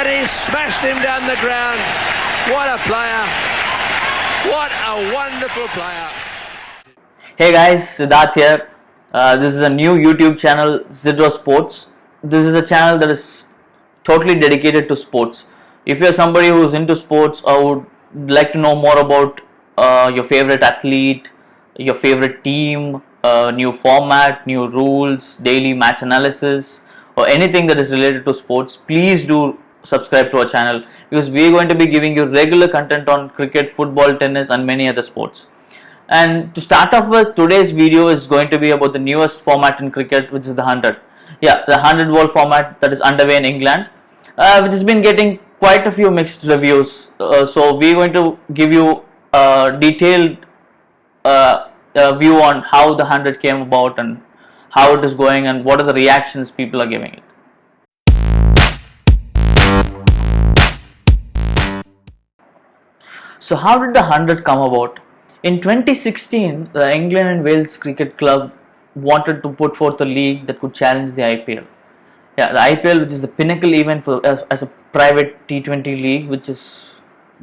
and he smashed him down the ground. What a player. What a wonderful player. Hey guys, Siddharth here. This is a new YouTube channel, Zidro Sports. This is a channel that is totally dedicated to sports. If you're somebody who's into sports or would like to know more about your favorite athlete, your favorite team, new format, new rules, daily match analysis, or anything that is related to sports, please do subscribe to our channel, because we are going to be giving you regular content on cricket, football, tennis and many other sports. And to start off with, today's video is going to be about the newest format in cricket, which is the 100. Yeah, the 100 ball format that is underway in England, which has been getting quite a few mixed reviews. So we're going to give you a detailed view on how the 100 came about and how it is going and what are the reactions people are giving it. So how did the 100 come about? In 2016, the England and Wales Cricket Club wanted to put forth a league that could challenge the IPL. Yeah, the IPL, which is the pinnacle event for as a private T20 league, which has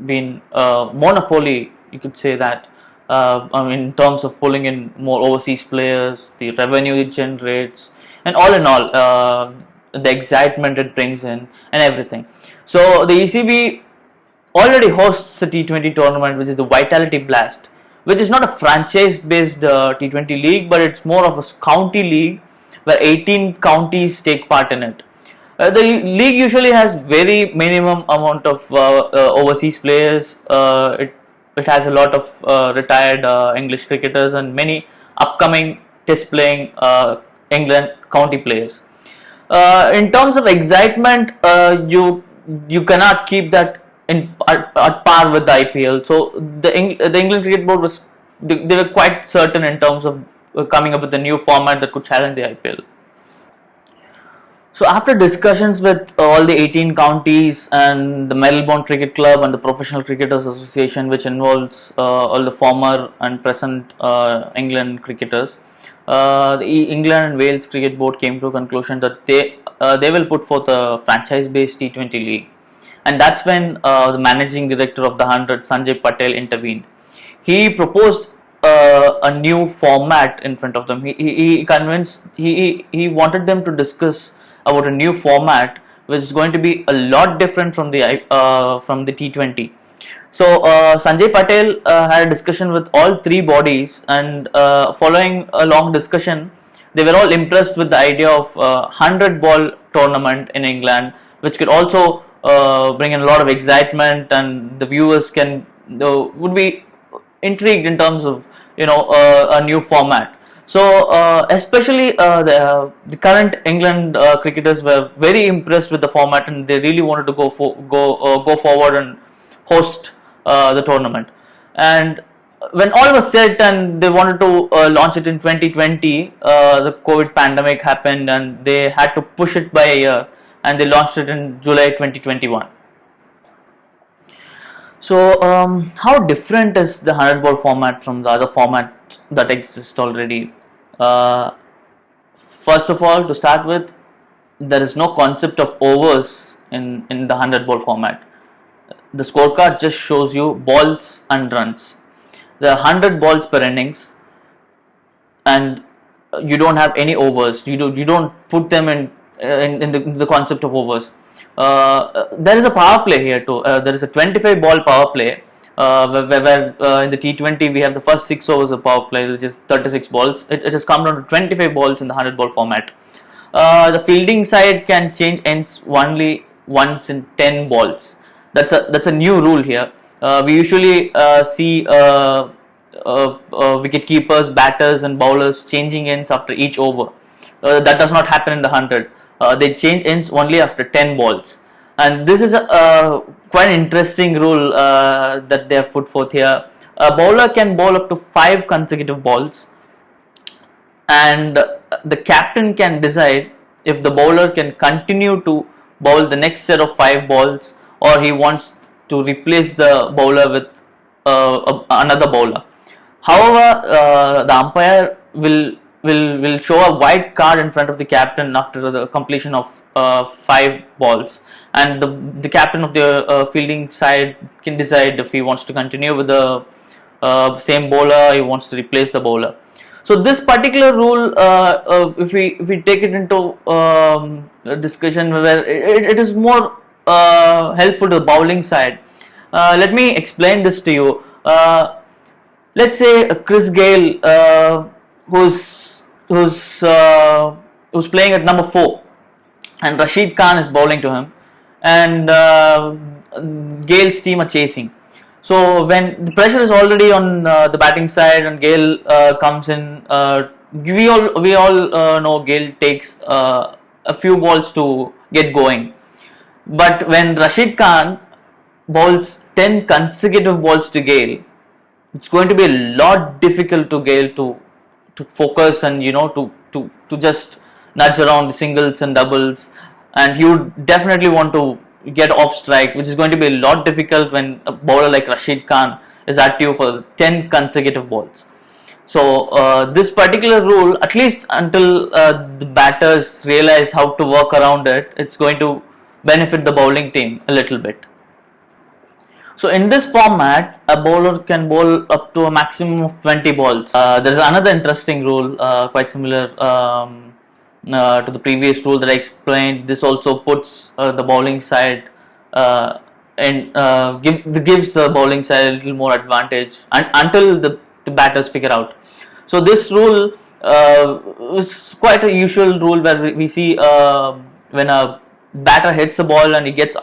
been monopoly, you could say that. In terms of pulling in more overseas players, the revenue it generates, and all in all, the excitement it brings in and everything. So the ECB already hosts a T20 tournament, which is the Vitality Blast, which is not a franchise-based T20 league, but it's more of a county league where 18 counties take part in it. The league usually has very minimum amount of overseas players. It has a lot of retired English cricketers and many upcoming test-playing England county players. In terms of excitement, you cannot keep that at par with the IPL. So the England Cricket Board they were quite certain in terms of coming up with a new format that could challenge the IPL. So after discussions with all the 18 counties and the Melbourne Cricket Club and the Professional Cricketers Association, which involves all the former and present England cricketers, the England and Wales Cricket Board came to a conclusion that they will put forth a franchise-based T20 league. And that's when the managing director of the 100, Sanjay Patel, intervened. He proposed a new format in front of them. He wanted them to discuss about a new format which is going to be a lot different from the T20. So Sanjay Patel had a discussion with all three bodies, and following a long discussion, they were all impressed with the idea of 100 ball tournament in England, which could also bring in a lot of excitement, and the viewers would be intrigued in terms of a new format. So especially the current England cricketers were very impressed with the format, and they really wanted to go forward and host the tournament. And when all was set and they wanted to launch it in 2020, the COVID pandemic happened and they had to push it by a year, and they launched it in July 2021. So how different is the 100 ball format from the other formats that exist already? First of all, to start with, there is no concept of overs in the 100 ball format. The scorecard just shows you balls and runs. There are 100 balls per innings, and you don't have any overs. You don't put them in the concept of overs. There is a power play here too. There is a 25 ball power play where in the T20 we have the first 6 overs of power play, which is 36 balls. It has come down to 25 balls in the 100 ball format. The fielding side can change ends only once in 10 balls. That's a new rule here. We usually see wicket keepers, batters and bowlers changing ends after each over. That does not happen in the 100. They change ends only after 10 balls, and this is a quite interesting rule that they have put forth here. A bowler can bowl up to 5 consecutive balls, and the captain can decide if the bowler can continue to bowl the next set of 5 balls, or he wants to replace the bowler with another bowler. However, the umpire will show a white card in front of the captain after the completion of 5 balls, and the captain of the fielding side can decide if he wants to continue with the same bowler, he wants to replace the bowler. So this particular rule, if we take it into a discussion where it is more helpful to the bowling side. Let me explain this to you. Let's say Chris Gayle, who's playing at number 4, and Rashid Khan is bowling to him, and Gale's team are chasing. So when the pressure is already on the batting side and Gale comes in, we all know Gale takes a few balls to get going. But when Rashid Khan bowls 10 consecutive balls to Gale, it's going to be a lot difficult to Gale to focus and to just nudge around the singles and doubles, and he would definitely want to get off strike, which is going to be a lot difficult when a bowler like Rashid Khan is at you for 10 consecutive balls. So this particular rule, at least until the batters realize how to work around it, it's going to benefit the bowling team a little bit. So in this format, a bowler can bowl up to a maximum of 20 balls. There is another interesting rule, quite similar to the previous rule that I explained. This also puts the bowling side and gives the bowling side a little more advantage until the batters figure out. So this rule is quite a usual rule where we see when a batter hits a ball and it is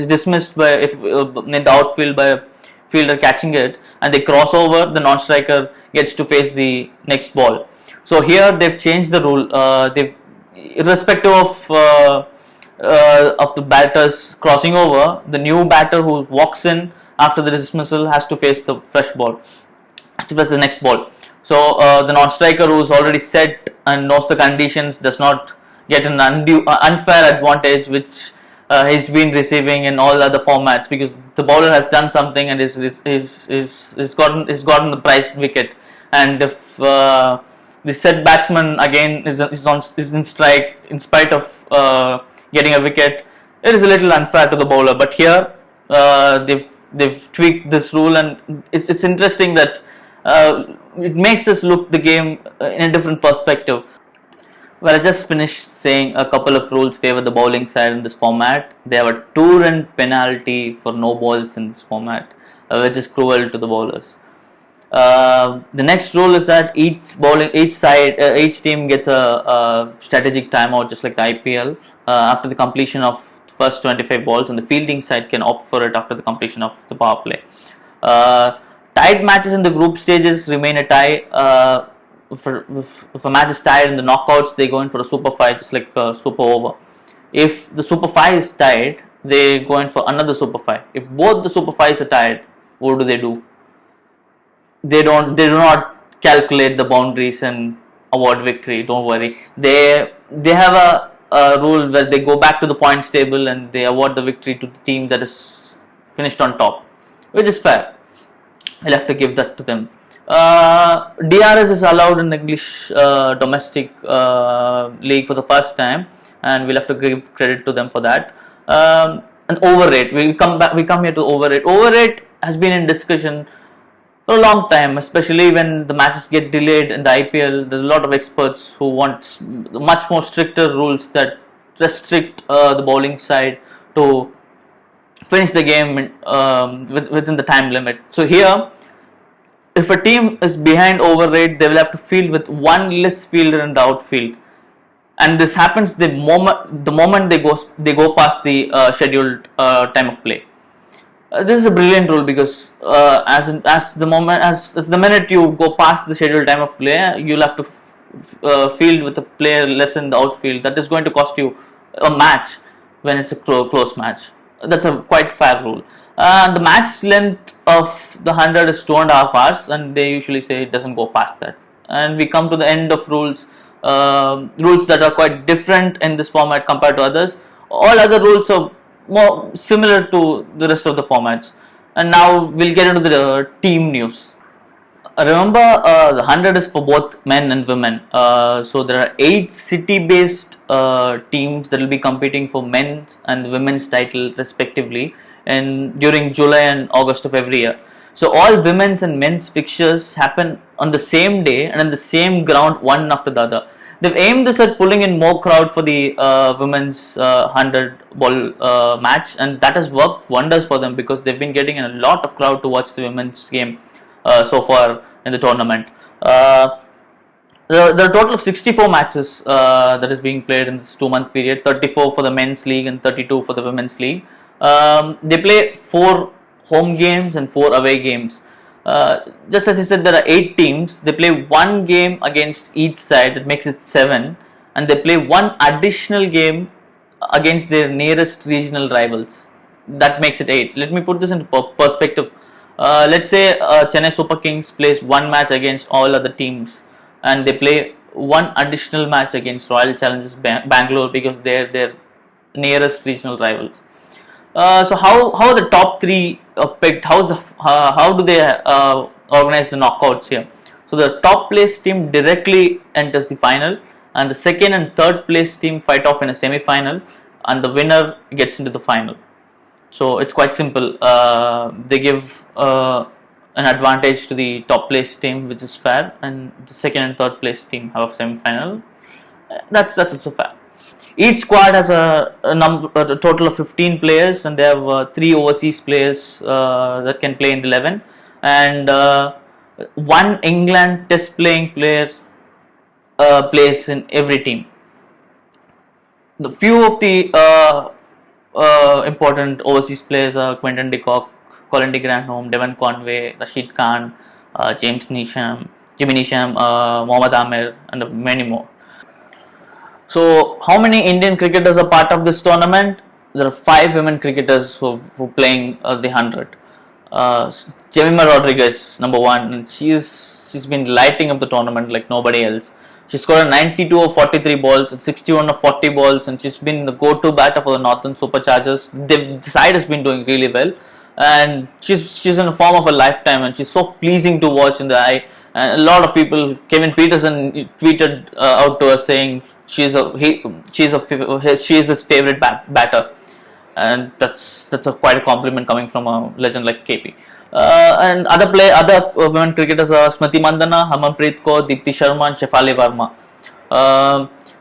dismissed by in the outfield by a fielder catching it, and they cross over, the non-striker gets to face the next ball. So here they've changed the rule. They've, irrespective of the batters crossing over, the new batter who walks in after the dismissal has to face the fresh ball, has to face the next ball. So the non-striker who is already set and knows the conditions does not get an unfair advantage which he's been receiving in all other formats, because the bowler has done something and is gotten the prize wicket, and if the set batsman again is in strike in spite of getting a wicket, it is a little unfair to the bowler. But here they've tweaked this rule, and it's interesting that it makes us look the game in a different perspective. Well, I just finished saying a couple of rules favor the bowling side in this format. They have a 2-run penalty for no balls in this format, which is cruel to the bowlers. The next rule is that each team gets a strategic timeout, just like the IPL, after the completion of the first 25 balls, and the fielding side can opt for it after the completion of the power play. Tied matches in the group stages remain a tie. If a match is tied in the knockouts, they go in for a super 5, just like a super over. If the super 5 is tied, they go in for another super 5. If both the super 5s are tied, what do? They do not calculate the boundaries and award victory. Don't worry. They have a rule where they go back to the points table and they award the victory to the team that is finished on top, which is fair. I'll have to give that to them. DRS is allowed in the English domestic league for the first time, and we'll have to give credit to them for that. And overrate, we come here to overrate. Overrate has been in discussion for a long time, especially when the matches get delayed in the IPL. There's a lot of experts who want much more stricter rules that restrict the bowling side to finish the game within the time limit. So here, if a team is behind overrate, they will have to field with one less fielder in the outfield, and this happens the moment they go past the scheduled time of play. This is a brilliant rule because as the minute you go past the scheduled time of play, you'll have to field with a player less in the outfield. That is going to cost you a match when it's a close match. That's a quite fair rule. The match length of the 100 is 2.5 hours, and they usually say it doesn't go past that. And we come to the end of rules that are quite different in this format compared to others. All other rules are more similar to the rest of the formats. And now we'll get into the team news. Remember, the 100 is for both men and women. So there are 8 city-based teams that will be competing for men's and women's title respectively, and during July and August of every year. So all women's and men's fixtures happen on the same day and in the same ground, one after the other. They've aimed this at pulling in more crowd for the women's 100 ball match, and that has worked wonders for them because they've been getting a lot of crowd to watch the women's game so far in the tournament. There are a total of 64 matches that is being played in this 2-month period, 34 for the men's league and 32 for the women's league. They play 4 home games and 4 away games. Just as I said, there are 8 teams. They play 1 game against each side, that makes it 7, and they play 1 additional game against their nearest regional rivals. That makes it 8. Let me put this into perspective. Let's say Chennai Super Kings plays 1 match against all other teams, and they play 1 additional match against Royal Challengers Bangalore because they're their nearest regional rivals. So how are the top 3 picked? How do they organize the knockouts here? So the top place team directly enters the final, and the second and third place team fight off in a semi-final, and the winner gets into the final. So it's quite simple. They give an advantage to the top place team, which is fair, and the second and third place team have a semi-final. That's also fair. Each squad has a total of 15 players, and they have 3 overseas players that can play in the 11, and 1 England test playing player plays in every team. The few of the important overseas players are Quinton de Kock, Colin de Grandhomme, Devon Conway, Rashid Khan, James Neesham, Jimmy Neesham, Mohammad Amir, and many more. So, how many Indian cricketers are part of this tournament? There are 5 women cricketers who are playing the 100. Jemima Rodriguez, number 1, and she's been lighting up the tournament like nobody else. She scored a 92 of 43 balls and 61 of 40 balls, and she's been the go-to batter for the Northern Superchargers. The side has been doing really well, and she's in the form of a lifetime, and she's so pleasing to watch in the eye. And a lot of people, Kevin Peterson tweeted out to us saying she is his favorite batter, and that's quite a compliment coming from a legend like KP. And other women cricketers are Smriti Mandhana, Harmanpreet Kaur, Deepti Sharma, and Shefali Verma.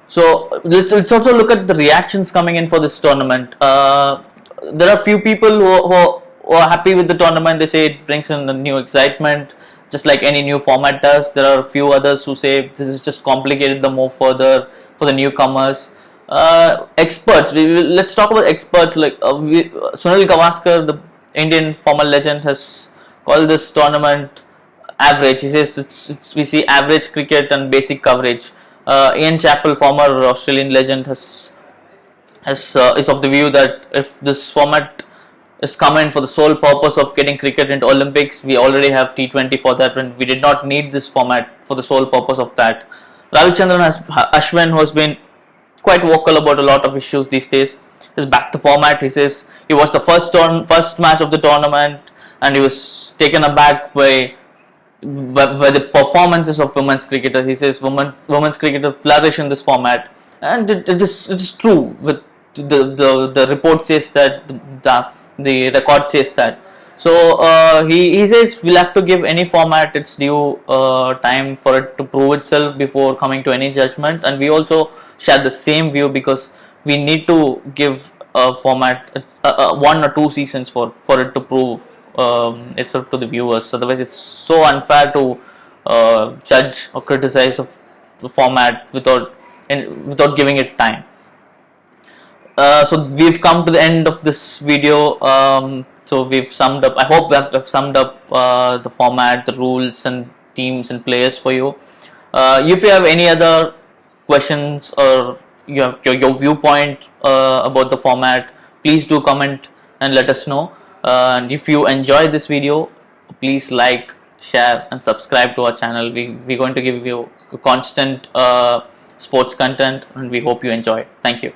So let's also look at the reactions coming in for this tournament. There are few people who are happy with the tournament. They say it brings in a new excitement, just like any new format does. There are a few others who say this is just complicated the more further for the newcomers. Experts, let's talk about experts like Sunil Gavaskar, the Indian former legend, has called this tournament average. He says we see average cricket and basic coverage. Ian Chappell, former Australian legend, is of the view that if this format is come in for the sole purpose of getting cricket into Olympics, we already have T20 for that, and we did not need this format for the sole purpose of that. Ravichandran Ashwin, who has been quite vocal about a lot of issues these days, is back to format. He says he watched the first match of the tournament, and he was taken aback by the performances of women's cricketers. He says women's cricketers flourish in this format, and it is true. With the report says that, the record says that. So he says we'll have to give any format its due time for it to prove itself before coming to any judgment, and we also share the same view because we need to give a format 1 or 2 seasons for it to prove itself to the viewers. Otherwise, it's so unfair to judge or criticize the format without giving it time. So we've come to the end of this video. So we've summed up. I hope that we've summed up the format, the rules, and teams and players for you. If you have any other questions or you have your viewpoint about the format, please do comment and let us know. And if you enjoy this video, please like, share, and subscribe to our channel. We're going to give you constant sports content, and we hope you enjoy. Thank you.